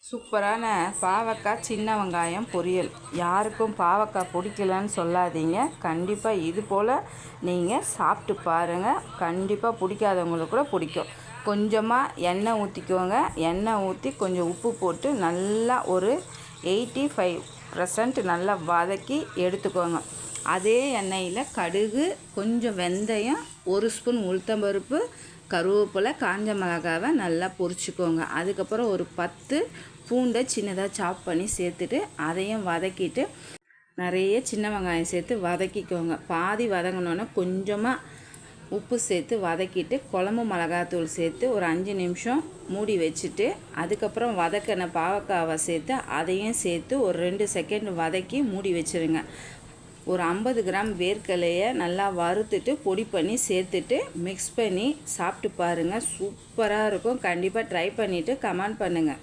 சூப்பரான பாவக்காய் சின்ன வெங்காயம் பொரியல். யாருக்கும் பாவக்காய் பிடிக்கலன்னு சொல்லாதீங்க. கண்டிப்பாக இது போல் நீங்கள் சாப்பிட்டு பாருங்கள். கண்டிப்பாக பிடிக்காதவங்களுக்கு கூட பிடிக்கும். கொஞ்சமாக எண்ணெய் ஊற்றிக்கோங்க. எண்ணெய் ஊற்றி கொஞ்சம் உப்பு போட்டு நல்லா ஒரு 85% நல்லா வதக்கி எடுத்துக்கோங்க. அதே எண்ணெயில் கடுகு, கொஞ்சம் வெந்தயம், 1 ஸ்பூன் உளுத்தம்பருப்பு, கருவேப்பிலை, காஞ்ச மிளகாவை நல்லா பொரிச்சிக்கோங்க. அதுக்கப்புறம் ஒரு 10 பூண்டை சின்னதாக சாப் பண்ணி சேர்த்துட்டு அதையும் வதக்கிட்டு நிறைய சின்ன வெங்காயம் சேர்த்து வதக்கிக்கோங்க. பாதி வதங்கினோன்னே கொஞ்சமாக உப்பு சேர்த்து வதக்கிட்டு குழம்பு மிளகாத்தூள் சேர்த்து ஒரு 5 நிமிஷம் மூடி வச்சுட்டு அதுக்கப்புறம் வதக்கின பாவக்காவை சேர்த்து அதையும் சேர்த்து ஒரு 2 செகண்ட் வதக்கி மூடி வச்சுருங்க. ஒரு 50 கிராம் வேர்க்கடலையை நல்லா வறுத்துட்டு பொடி பண்ணி சேர்த்துட்டு மிக்ஸ் பண்ணி சாப்பிட்டு பாருங்கள். சூப்பராக இருக்கும். கண்டிப்பாக ட்ரை பண்ணிவிட்டு கமெண்ட் பண்ணுங்கள்.